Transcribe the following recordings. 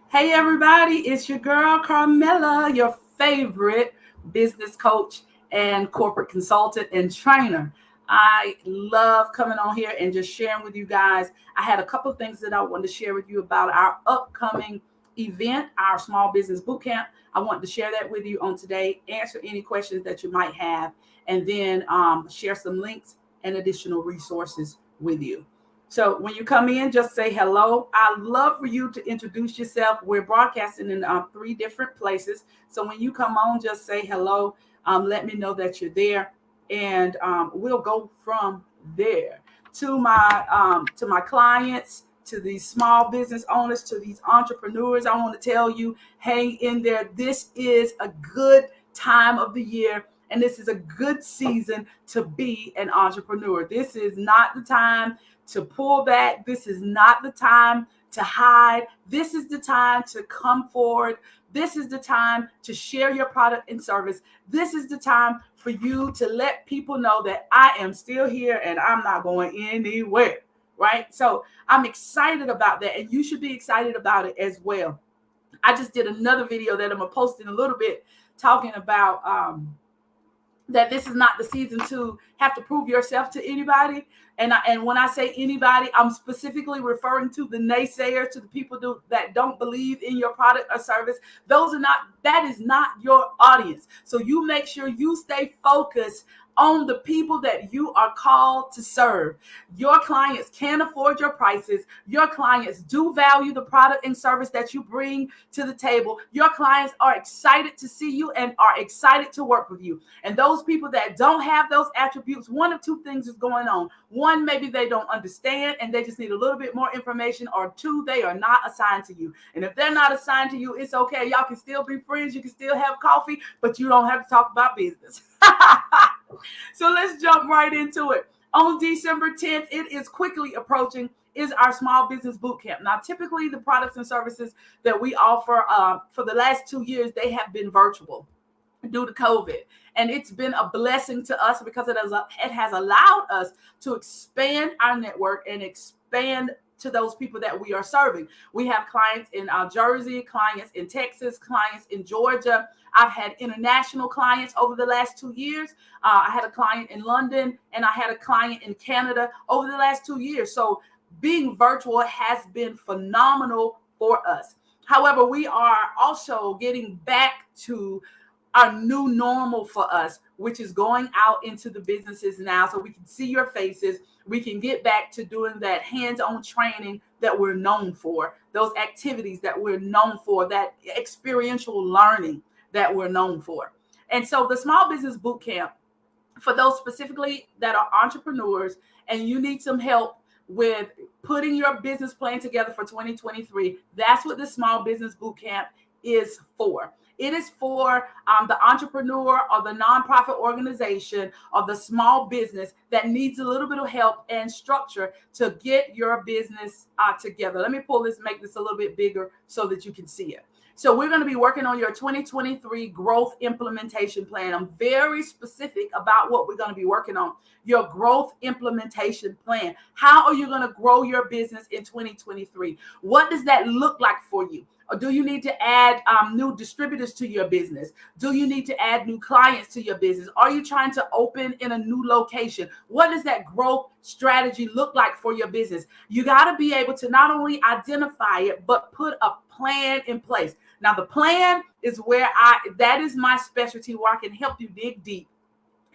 Hey, everybody, it's your girl, Carmela, your favorite business coach and corporate consultant and trainer. I love coming on here and just sharing with you guys. I had a couple of things that I wanted to share with you about our upcoming event, our small business boot camp. I want to share that with you on today, answer any questions that you might have, and then share some links and additional resources with you. So when you come in, just say hello. I'd love for you to introduce yourself. We're broadcasting in three different places. So when you come on, just say hello. Let me know that you're there, and we'll go from there to my clients, to these small business owners, to these entrepreneurs. I want to tell you, hang in there. This is a good time of the year. And this is a good season to be an entrepreneur. This is not the time to pull back. This is not the time to hide. This is the time to come forward. This is the time to share your product and service. This is the time for you to let people know that I am still here and I'm not going anywhere, right? So I'm excited about that, and you should be excited about it as well. I just did another video that I'm going to post in a little bit talking about that this is not the season to have to prove yourself to anybody. And when I say anybody, I'm specifically referring to the naysayers, to the people that don't believe in your product or service. That is not your audience. So you make sure you stay focused on the people that you are called to serve. Your clients can afford your prices. Your clients do value the product and service that you bring to the table. Your clients are excited to see you and are excited to work with you. And those people that don't have those attributes, one of two things is going on. One, maybe they don't understand and they just need a little bit more information, or two, they are not assigned to you. And if they're not assigned to you, it's okay. Y'all can still be friends. You can still have coffee, but you don't have to talk about business. So let's jump right into it. On December 10th, it is quickly approaching, is our small business boot camp. Now, typically the products and services that we offer for the last 2 years, they have been virtual due to COVID. And it's been a blessing to us because it has allowed us to expand our network and expand to those people that we are serving. We have clients in Jersey, clients in Texas, clients in Georgia. I've had international clients over the last 2 years. I had a client in London and I had a client in Canada over the last 2 years. So being virtual has been phenomenal for us. However, we are also getting back to our new normal for us, which is going out into the businesses now so we can see your faces. We can get back to doing that hands-on training that we're known for, those activities that we're known for, that experiential learning that we're known for. And so the Small Business Boot Camp, for those specifically that are entrepreneurs and you need some help with putting your business plan together for 2023, that's what the Small Business Boot Camp is for. It is for the entrepreneur or the nonprofit organization or the small business that needs a little bit of help and structure to get your business together. Let me pull this, make this a little bit bigger so that you can see it. So we're going to be working on your 2023 growth implementation plan. I'm very specific about what we're going to be working on. Your growth implementation plan. How are you going to grow your business in 2023? What does that look like for you? Or do you need to add new distributors to your business? Do you need to add new clients to your business? Are you trying to open in a new location? What does that growth strategy look like for your business? You got to be able to not only identify it, but put a plan in place. Now, the plan is that is my specialty, where I can help you dig deep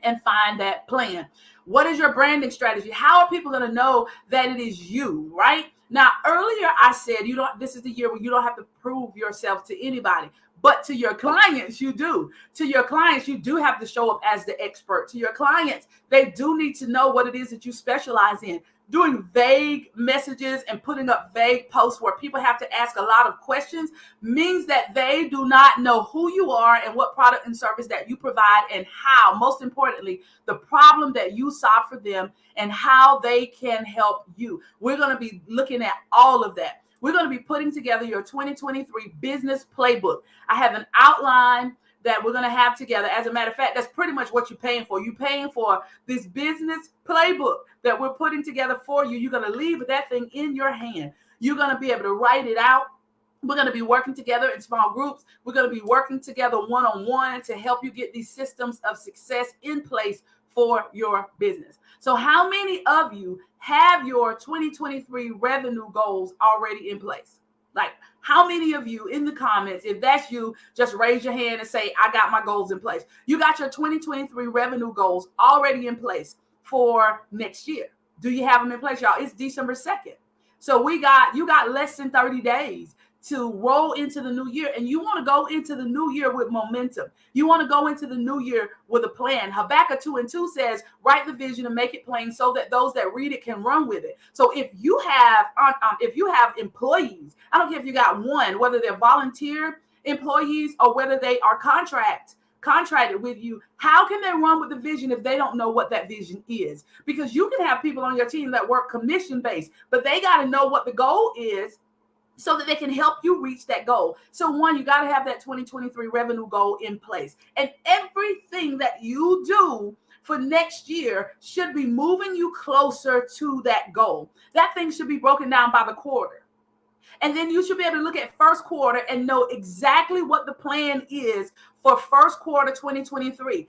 and find that plan. What is your branding strategy? How are people going to know that it is you, right? Now, earlier I said this is the year where you don't have to prove yourself to anybody, but to your clients, you do. To your clients, you do have to show up as the expert. To your clients, they do need to know what it is that you specialize in. Doing vague messages and putting up vague posts where people have to ask a lot of questions means that they do not know who you are and what product and service that you provide, and how, most importantly, the problem that you solve for them and how they can help you. We're going to be looking at all of that. We're going to be putting together your 2023 business playbook. I have an outline that we're going to have together. As a matter of fact, that's pretty much what you're paying for. You're paying for this business playbook that we're putting together for you. You're going to leave that thing in your hand. You're going to be able to write it out. We're going to be working together in small groups. We're going to be working together one-on-one to help you get these systems of success in place for your business. So how many of you have your 2023 revenue goals already in place? Like, how many of you in the comments, if that's you, just raise your hand and say, I got my goals in place. You got your 2023 revenue goals already in place for next year. Do you have them in place, y'all? It's December 2nd. So you got less than 30 days to roll into the new year, and you want to go into the new year with momentum. You want to go into the new year with a plan. Habakkuk 2:2 says, write the vision and make it plain so that those that read it can run with it. So if you have employees, I don't care if you got one, whether they're volunteer employees or whether they are contracted with you, how can they run with the vision if they don't know what that vision is? Because you can have people on your team that work commission based, but they got to know what the goal is so that they can help you reach that goal. So one, you got to have that 2023 revenue goal in place. And everything that you do for next year should be moving you closer to that goal. That thing should be broken down by the quarter. And then you should be able to look at first quarter and know exactly what the plan is for first quarter 2023.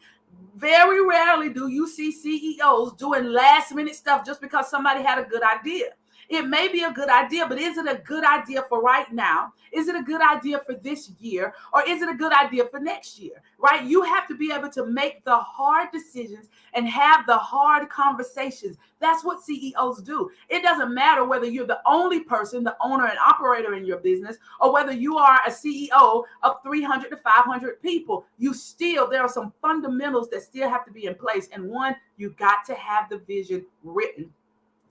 Very rarely do you see CEOs doing last minute stuff just because somebody had a good idea. It may be a good idea, but is it a good idea for right now? Is it a good idea for this year? Or is it a good idea for next year, right? You have to be able to make the hard decisions and have the hard conversations. That's what CEOs do. It doesn't matter whether you're the only person, the owner and operator in your business, or whether you are a CEO of 300 to 500 people. There are some fundamentals that still have to be in place. And one, you got to have the vision written.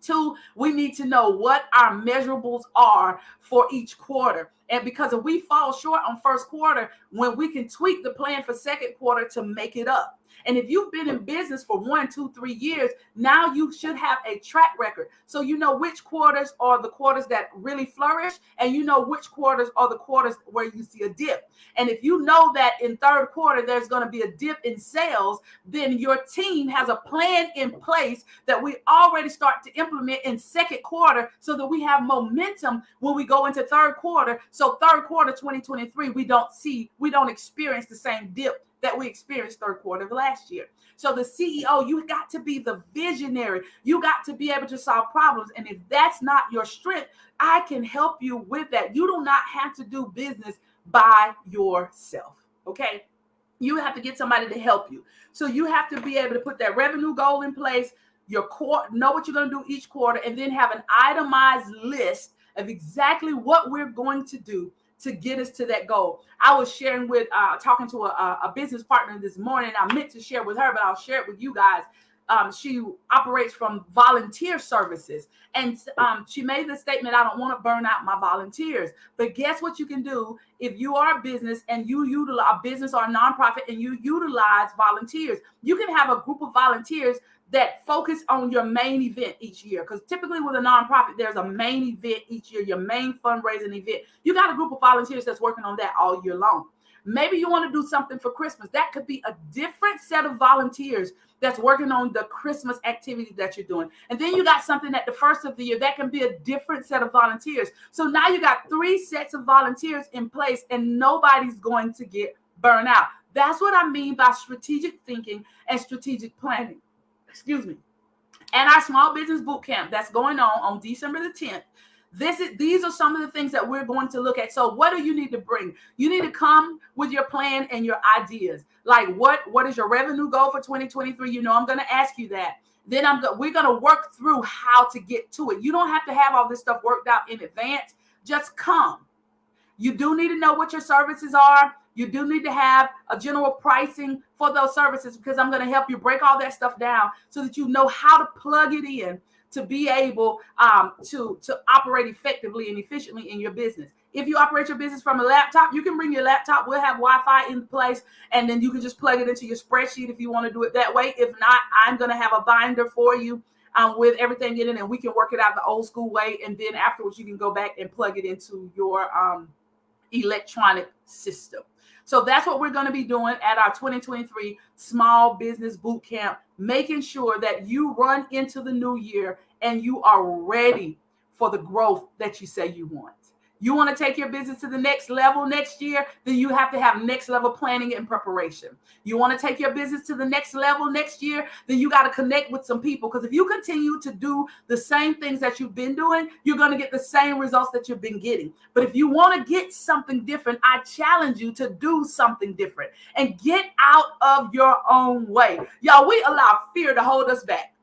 Two, we need to know what our measurables are for each quarter. And because if we fall short on first quarter, when we can tweak the plan for second quarter to make it up. And if you've been in business for 1, 2, 3 years, now you should have a track record. So you know which quarters are the quarters that really flourish, and you know which quarters are the quarters where you see a dip. And if you know that in third quarter, there's going to be a dip in sales, then your team has a plan in place that we already start to implement in second quarter so that we have momentum when we go into third quarter. So third quarter 2023, we don't experience the same dip that we experienced third quarter of last year. So the CEO, you got to be the visionary. You got to be able to solve problems. And if that's not your strength, I can help you with that. You do not have to do business by yourself, okay? You have to get somebody to help you. So you have to be able to put that revenue goal in place, your core, know what you're going to do each quarter, and then have an itemized list of exactly what we're going to do to get us to that goal. I was sharing talking to a business partner this morning. I meant to share with her, but I'll share it with you guys. She operates from volunteer services. And she made the statement, I don't want to burn out my volunteers. But guess what you can do if you are a business and you utilize a business or a nonprofit and you utilize volunteers? You can have a group of volunteers that focus on your main event each year. Because typically with a nonprofit, there's a main event each year, your main fundraising event. You got a group of volunteers that's working on that all year long. Maybe you want to do something for Christmas. That could be a different set of volunteers that's working on the Christmas activity that you're doing. And then you got something at the first of the year that can be a different set of volunteers. So now you got 3 sets of volunteers in place and nobody's going to get burned out. That's what I mean by strategic thinking and strategic planning. Excuse me. And our small business boot camp that's going on December the 10th. These are some of the things that we're going to look at. So what do you need to bring? You need to come with your plan and your ideas. Like what is your revenue goal for 2023? You know, I'm going to ask you that. Then we're going to work through how to get to it. You don't have to have all this stuff worked out in advance. Just come. You do need to know what your services are. You do need to have a general pricing for those services, because I'm going to help you break all that stuff down so that you know how to plug it in to be able to operate effectively and efficiently in your business. If you operate your business from a laptop, you can bring your laptop. We'll have Wi-Fi in place, and then you can just plug it into your spreadsheet if you want to do it that way. If not, I'm going to have a binder for you with everything in it, and we can work it out the old school way. And then afterwards, you can go back and plug it into your electronic system. So that's what we're going to be doing at our 2023 Small Business Boot Camp, making sure that you run into the new year and you are ready for the growth that you say you want. You want to take your business to the next level next year, then you have to have next level planning and preparation. You want to take your business to the next level next year, then you got to connect with some people. Because if you continue to do the same things that you've been doing, you're going to get the same results that you've been getting. But if you want to get something different, I challenge you to do something different and get out of your own way. Y'all, we allow fear to hold us back.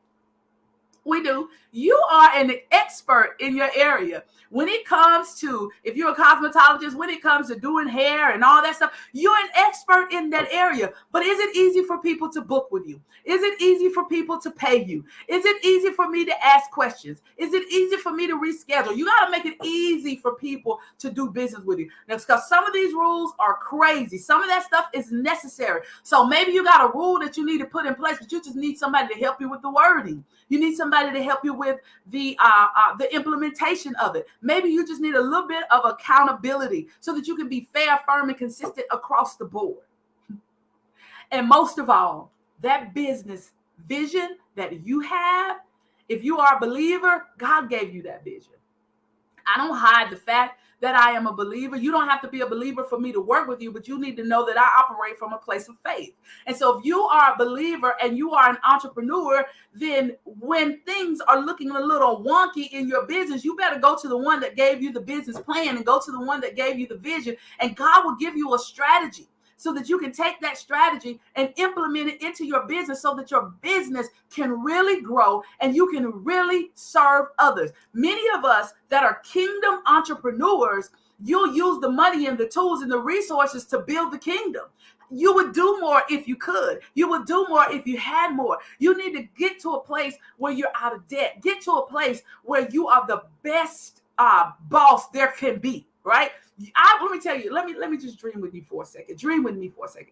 We do. You are an expert in your area. When it comes to, if you're a cosmetologist, when it comes to doing hair and all that stuff, you're an expert in that area. But is it easy for people to book with you? Is it easy for people to pay you? Is it easy for me to ask questions? Is it easy for me to reschedule? You got to make it easy for people to do business with you. Now, because some of these rules are crazy. Some of that stuff is necessary. So maybe you got a rule that you need to put in place, but you just need somebody to help you with the wording. You need somebody to help you with the implementation of it. Maybe you just need a little bit of accountability so that you can be fair, firm, and consistent across the board. And most of all, that business vision that you have, if you are a believer, God gave you that vision. I don't hide the fact that I am a believer. You don't have to be a believer for me to work with you, but you need to know that I operate from a place of faith. And so if you are a believer and you are an entrepreneur, then when things are looking a little wonky in your business, you better go to the one that gave you the business plan and go to the one that gave you the vision, and God will give you a strategy so that you can take that strategy and implement it into your business so that your business can really grow and you can really serve others. Many of us that are kingdom entrepreneurs, you'll use the money and the tools and the resources to build the kingdom. You would do more if you could. You would do more if you had more. You need to get to a place where you're out of debt. Get to a place where you are the best boss there can be, right? Let me tell you, let me just dream with you for a second. Dream with me for a second.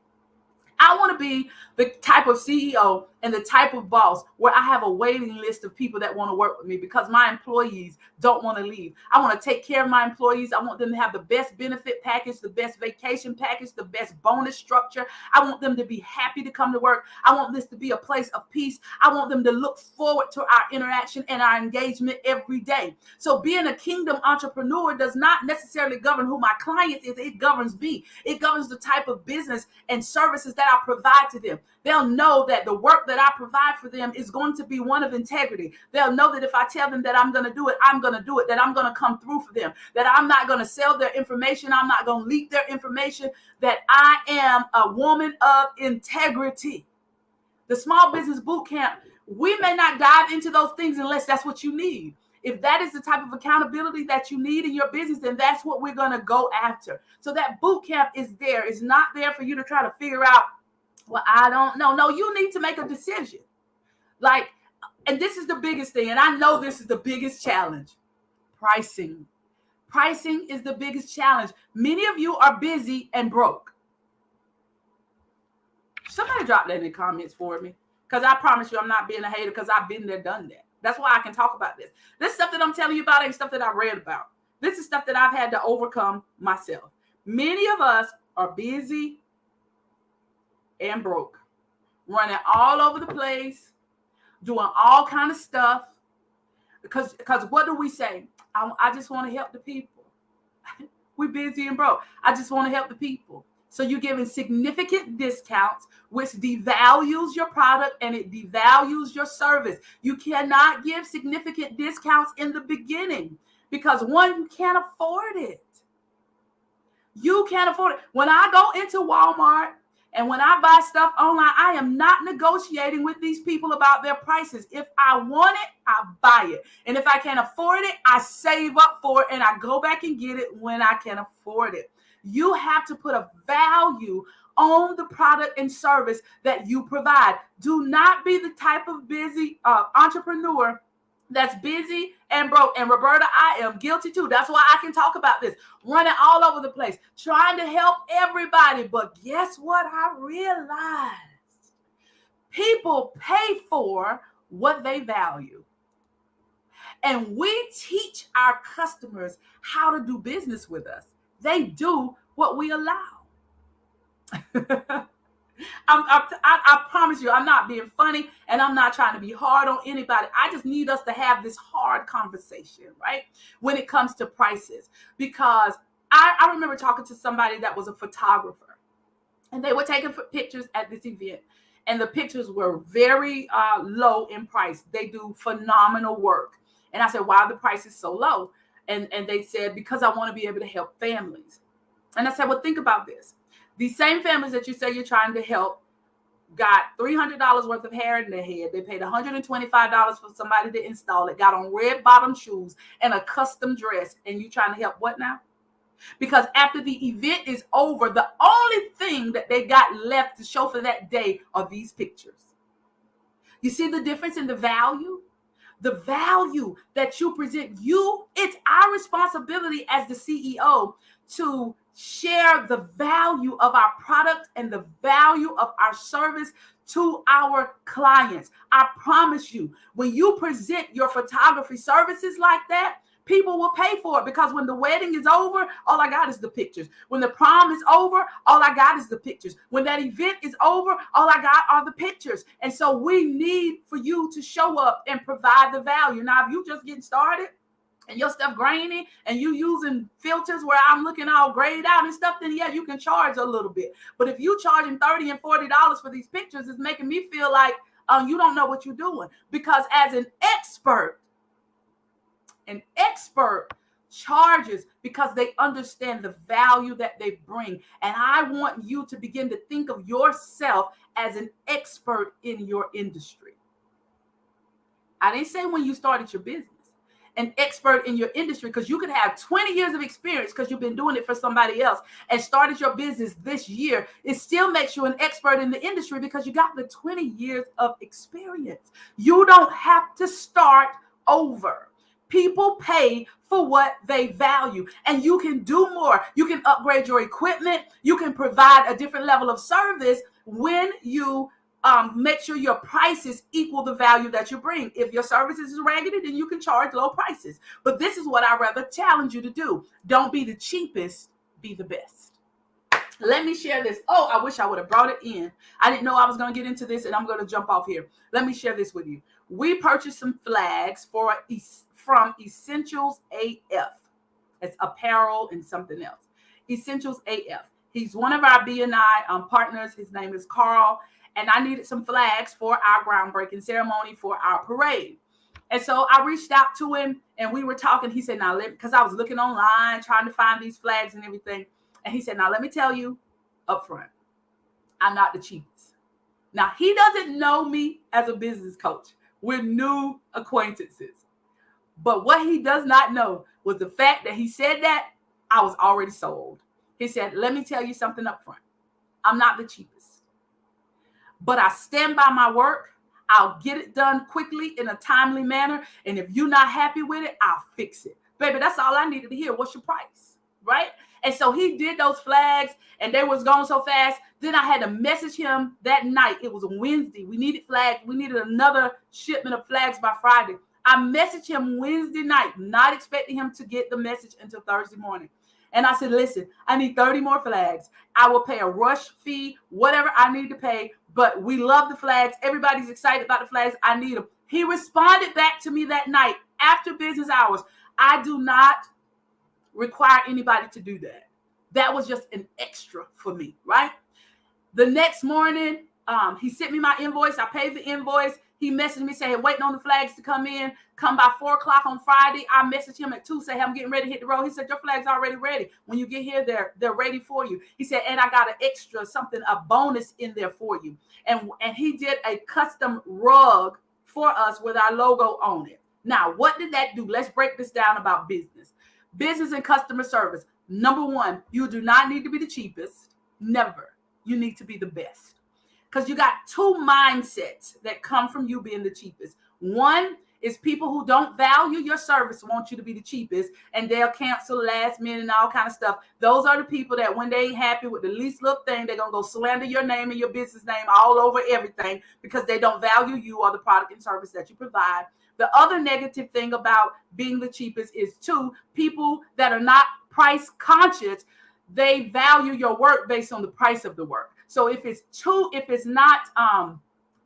I want to be the type of CEO and the type of boss where I have a waiting list of people that want to work with me because my employees don't want to leave. I want to take care of my employees. I want them to have the best benefit package, the best vacation package, the best bonus structure. I want them to be happy to come to work. I want this to be a place of peace. I want them to look forward to our interaction and our engagement every day. So being a kingdom entrepreneur does not necessarily govern who my client is. It governs me. It governs the type of business and services that I provide to them. They'll know that the work that I provide for them is going to be one of integrity. They'll know that if I tell them that I'm going to do it, I'm going to do it, that I'm going to come through for them, that I'm not going to sell their information. I'm not going to leak their information, that I am a woman of integrity. The Small Business Bootcamp, we may not dive into those things unless that's what you need. If that is the type of accountability that you need in your business, then that's what we're going to go after. So that boot camp is there. It's not there for you to try to figure out, well, I don't know. No, you need to make a decision. And this is the biggest thing. And I know this is the biggest challenge. Pricing. Pricing is the biggest challenge. Many of you are busy and broke. Somebody drop that in the comments for me. Because I promise you I'm not being a hater because I've been there, done that. That's why I can talk about this. This stuff that I'm telling you about ain't stuff that I read about. This is stuff that I've had to overcome myself. Many of us are busy and broke, running all over the place, doing all kind of stuff. Because what do we say? I just want to help the people. We're busy and broke. I just want to help the people. So you're giving significant discounts, which devalues your product and it devalues your service. You cannot give significant discounts in the beginning because one, you can't afford it. You can't afford it. When I go into Walmart and when I buy stuff online, I am not negotiating with these people about their prices. If I want it, I buy it. And if I can't afford it, I save up for it and I go back and get it when I can afford it. You have to put a value on the product and service that you provide. Do not be the type of busy entrepreneur that's busy and broke. And Roberta, I am guilty too. That's why I can talk about this. Running all over the place, trying to help everybody. But guess what I realized? People pay for what they value. And we teach our customers how to do business with us. They do what we allow. I promise you, I'm not being funny and I'm not trying to be hard on anybody. I just need us to have this hard conversation, right? When it comes to prices, because I remember talking to somebody that was a photographer, and they were taking pictures at this event, and the pictures were very low in price. They do phenomenal work. And I said, why are the prices so low? And they said, because I want to be able to help families. And I said, well, think about this. These same families that you say you're trying to help got $300 worth of hair in their head. They paid $125 for somebody to install it, got on red bottom shoes and a custom dress. And you trying to help what now? Because after the event is over, the only thing that they got left to show for that day are these pictures. You see the difference in the value? The value that you present, it's our responsibility as the CEO to share the value of our product and the value of our service to our clients. I promise you, when you present your photography services like that, people will pay for it, because when the wedding is over, all I got is the pictures. When the prom is over, all I got is the pictures. When that event is over, all I got are the pictures. And so we need for you to show up and provide the value. Now, if you just getting started and your stuff grainy and you using filters where I'm looking all grayed out and stuff, then yeah, you can charge a little bit. But if you charging $30 and $40 for these pictures, it's making me feel like you don't know what you're doing. Because as an expert charges because they understand the value that they bring. And I want you to begin to think of yourself as an expert in your industry. I didn't say when you started your business, an expert in your industry, because you could have 20 years of experience because you've been doing it for somebody else and started your business this year. It still makes you an expert in the industry because you got the 20 years of experience. You don't have to start over. People pay for what they value, and you can do more. You can upgrade your equipment. You can provide a different level of service when you make sure your prices equal the value that you bring. If your services is raggedy, then you can charge low prices. But this is what I rather challenge you to do. Don't be the cheapest, be the best. Let me share this. Oh, I wish I would have brought it in. I didn't know I was going to get into this, and I'm going to jump off here. Let me share this with you. We purchased some flags from Essentials AF. It's apparel and something else. Essentials AF. He's one of our BNI partners. His name is Carl. And I needed some flags for our groundbreaking ceremony for our parade. And so I reached out to him and we were talking. He said, now, because I was looking online, trying to find these flags and everything. And he said, now, let me tell you up front, I'm not the cheapest. Now, he doesn't know me as a business coach. We're new acquaintances. But what he does not know was the fact that he said that I was already sold. He said, let me tell you something up front. I'm not the cheapest, but I stand by my work. I'll get it done quickly in a timely manner. And if you're not happy with it, I'll fix it. Baby, that's all I needed to hear. What's your price? Right? And so he did those flags and they was going so fast. Then I had to message him that night. It was a Wednesday. We needed flags. We needed another shipment of flags by Friday. I messaged him Wednesday night, not expecting him to get the message until Thursday morning. And I said, listen, I need 30 more flags. I will pay a rush fee, whatever I need to pay. But we love the flags. Everybody's excited about the flags. I need them. He responded back to me that night after business hours. I do not require anybody to do that. That was just an extra for me, right? The next morning, he sent me my invoice. I paid the invoice. He messaged me saying, waiting on the flags to come in. Come by 4 o'clock on Friday. I messaged him at 2, say, I'm getting ready to hit the road. He said, your flag's already ready. When you get here, they're ready for you. He said, and I got an extra something, a bonus in there for you. And he did a custom rug for us with our logo on it. Now, what did that do? Let's break this down about business. Business and customer service. Number one, you do not need to be the cheapest. Never. You need to be the best. Because you got two mindsets that come from you being the cheapest. One is people who don't value your service want you to be the cheapest, and they'll cancel last minute and all kind of stuff. Those are the people that when they ain't happy with the least little thing, they're going to go slander your name and your business name all over everything because they don't value you or the product and service that you provide. The other negative thing about being the cheapest is, two, people that are not price conscious. They value your work based on the price of the work. So if it's not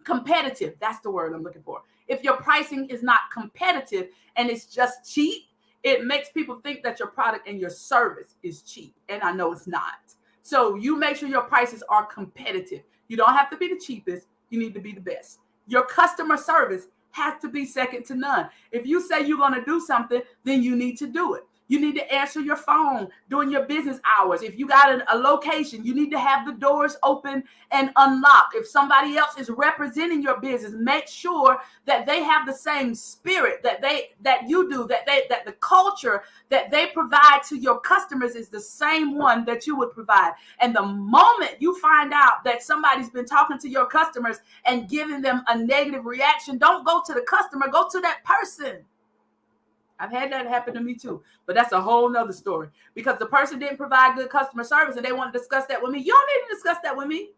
competitive, that's the word I'm looking for. If your pricing is not competitive and it's just cheap, it makes people think that your product and your service is cheap. And I know it's not. So you make sure your prices are competitive. You don't have to be the cheapest. You need to be the best. Your customer service has to be second to none. If you say you're going to do something, then you need to do it. You need to answer your phone during your business hours. If you got a location, you need to have the doors open and unlocked. If somebody else is representing your business, make sure that they have the same spirit that you do, that the culture that they provide to your customers is the same one that you would provide. And the moment you find out that somebody's been talking to your customers and giving them a negative reaction, don't go to the customer, go to that person. I've had that happen to me too, but that's a whole nother story, because the person didn't provide good customer service and they want to discuss that with me. You don't need to discuss that with me.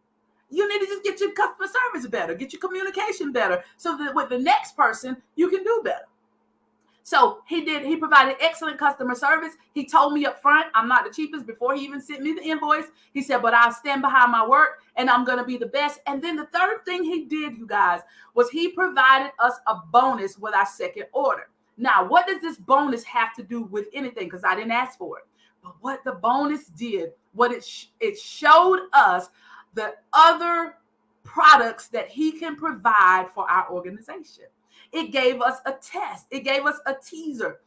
You need to just get your customer service better, get your communication better, so that with the next person, you can do better. So he provided excellent customer service. He told me up front, I'm not the cheapest, before he even sent me the invoice. He said, but I'll stand behind my work and I'm going to be the best. And then the third thing he did, you guys, was he provided us a bonus with our second order. Now, what does this bonus have to do with anything? Because I didn't ask for it. But what the bonus did, it showed us the other products that he can provide for our organization. It gave us a test. It gave us a teaser.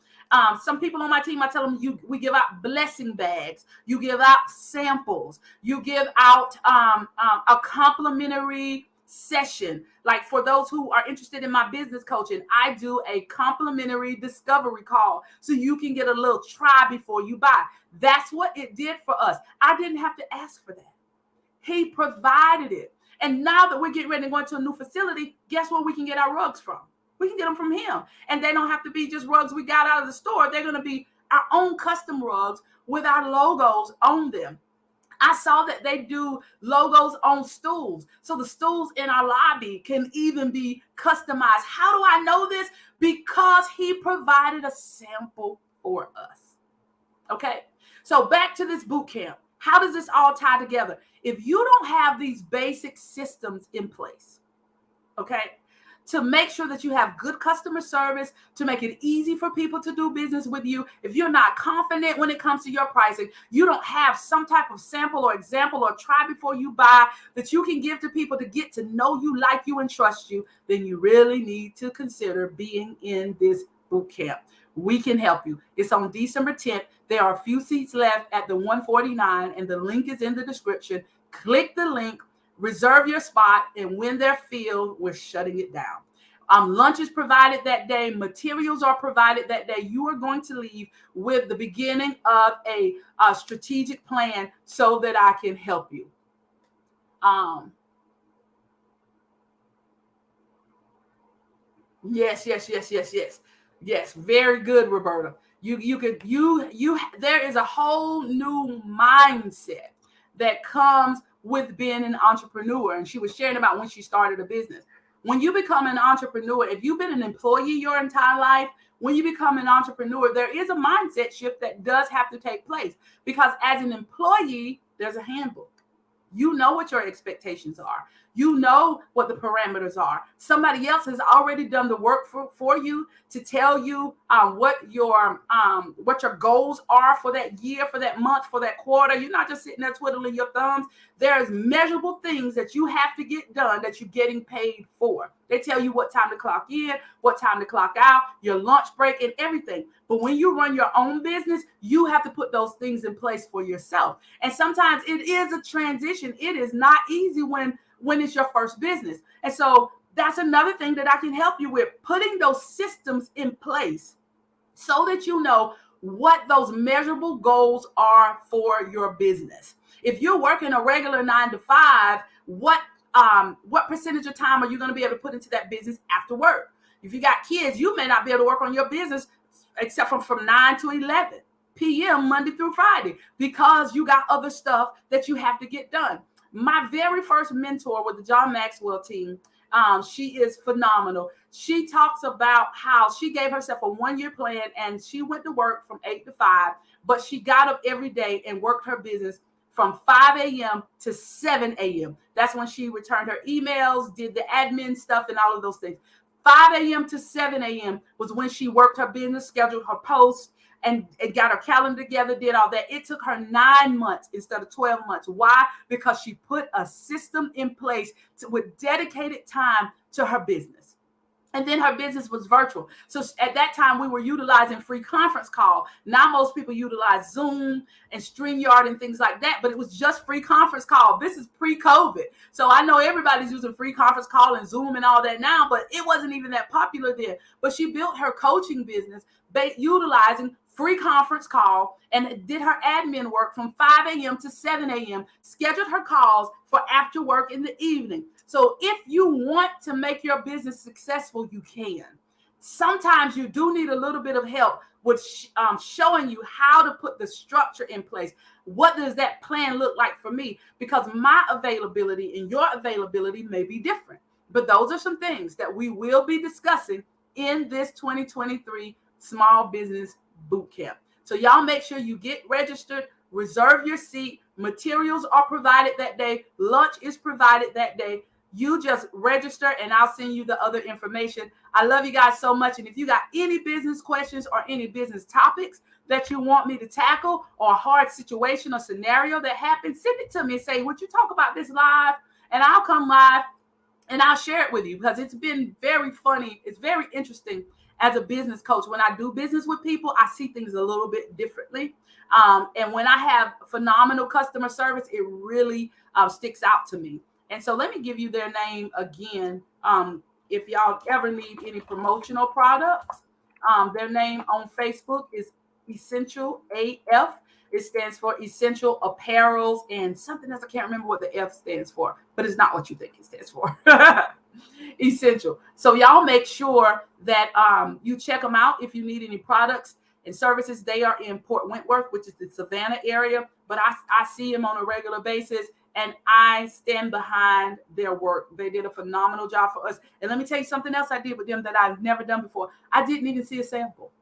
Some people on my team, I tell them, we give out blessing bags. You give out samples. You give out a complimentary session. Like for those who are interested in my business coaching, I do a complimentary discovery call so you can get a little try before you buy. That's what it did for us. I didn't have to ask for that. He provided it. And now that we're getting ready to go into a new facility, guess where we can get our rugs from? We can get them from him. And they don't have to be just rugs we got out of the store. They're going to be our own custom rugs with our logos on them. I saw that they do logos on stools. So the stools in our lobby can even be customized. How do I know this? Because he provided a sample for us. Okay. So back to this boot camp. How does this all tie together? If you don't have these basic systems in place, okay, to make sure that you have good customer service, to make it easy for people to do business with you. If you're not confident when it comes to your pricing, you don't have some type of sample or example or try before you buy that you can give to people to get to know you, like you, and trust you, then you really need to consider being in this boot camp. We can help you. It's on December 10th. There are a few seats left at the 149, and the link is in the description. Click the link. Reserve your spot, and when they're filled, we're shutting it down. Lunch is provided that day. Materials are provided that day. You are going to leave with the beginning of a strategic plan so that I can help you. Yes. Yes, very good, Roberta. There is a whole new mindset that comes with being an entrepreneur. And she was sharing about when she started a business. When you become an entrepreneur, if you've been an employee your entire life, when you become an entrepreneur, there is a mindset shift that does have to take place, because as an employee, there's a handbook. You know what your expectations are. You know what the parameters are. Somebody else has already done the work for you to tell you what your goals are for that year, for that month, for that quarter. You're not just sitting there twiddling your thumbs. There's measurable things that you have to get done that you're getting paid for. They tell you what time to clock in, what time to clock out, your lunch break, and everything. But when you run your own business, you have to put those things in place for yourself. And sometimes it is a transition. It is not easy when it's your first business. And so that's another thing that I can help you with, putting those systems in place so that you know what those measurable goals are for your business. If you're working a regular 9 to 5, what percentage of time are you going to be able to put into that business after work? If you got kids, you may not be able to work on your business except from 9 to 11 p.m. Monday through Friday, because you got other stuff that you have to get done. My very first mentor with the John Maxwell team, she is phenomenal. She talks about how she gave herself a 1-year plan and she went to work from 8 to 5, but she got up every day and worked her business from 5 a.m. to 7 a.m. That's when she returned her emails, did the admin stuff and all of those things. 5 a.m. to 7 a.m. was when she worked her business, scheduled her posts, and got her calendar together, did all that. It took her 9 months instead of 12 months. Why? Because she put a system in place with dedicated time to her business. And then her business was virtual. So at that time, we were utilizing free conference call. Now most people utilize Zoom and StreamYard and things like that, but it was just free conference call. This is pre-COVID. So I know everybody's using free conference call and Zoom and all that now, but it wasn't even that popular then. But she built her coaching business utilizing free conference call and did her admin work from 5 a.m. to 7 a.m., scheduled her calls for after work in the evening. So if you want to make your business successful, you can. Sometimes you do need a little bit of help with showing you how to put the structure in place. What does that plan look like for me? Because my availability and your availability may be different. But those are some things that we will be discussing in this 2023 Small Business Bootcamp. So y'all make sure you get registered, reserve your seat. Materials are provided that day. Lunch is provided that day. You just register and I'll send you the other information. I love you guys so much. And if you got any business questions or any business topics that you want me to tackle or a hard situation or scenario that happened, send it to me and say, would you talk about this live? And I'll come live and I'll share it with you because it's been very funny. It's very interesting as a business coach. When I do business with people, I see things a little bit differently. And when I have phenomenal customer service, it really sticks out to me. And so let me give you their name again. If y'all ever need any promotional products, their name on Facebook is Essential AF. It stands for Essential Apparels and something else. I can't remember what the F stands for, but it's not what you think it stands for. Essential. So y'all make sure that you check them out if you need any products and services. They are in Port Wentworth, which is the Savannah area, but I see them on a regular basis and I stand behind their work. They did a phenomenal job for us. And let me tell you something else I did with them that I've never done before. I didn't even see a sample.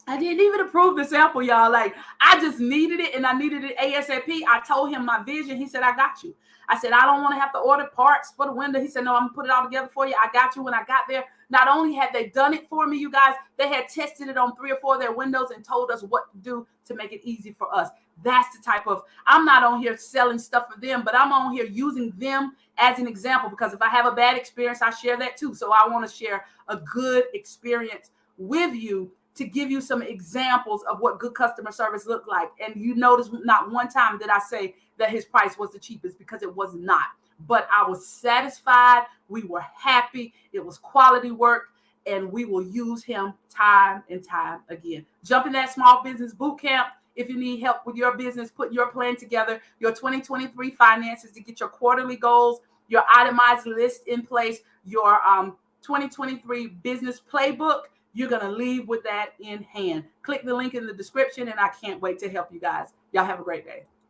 I didn't even approve the sample, y'all. Like, I just needed it, and I needed it ASAP. I told him my vision. He said, I got you. I said, I don't want to have to order parts for the window. He said, no, I'm going to put it all together for you. I got you. When I got there, not only had they done it for me, you guys, they had tested it on 3 or 4 of their windows and told us what to do to make it easy for us. That's the type of, I'm not on here selling stuff for them, but I'm on here using them as an example, because if I have a bad experience, I share that too. So I want to share a good experience with you to give you some examples of what good customer service looked like. And you notice not one time did I say that his price was the cheapest, because it was not. But I was satisfied. We were happy. It was quality work, and we will use him time and time again. Jump in that Small Business Bootcamp if you need help with your business, put your plan together, your 2023 finances to get your quarterly goals, your itemized list in place, your 2023 business playbook. You're going to leave with that in hand. Click the link in the description, and I can't wait to help you guys. Y'all have a great day.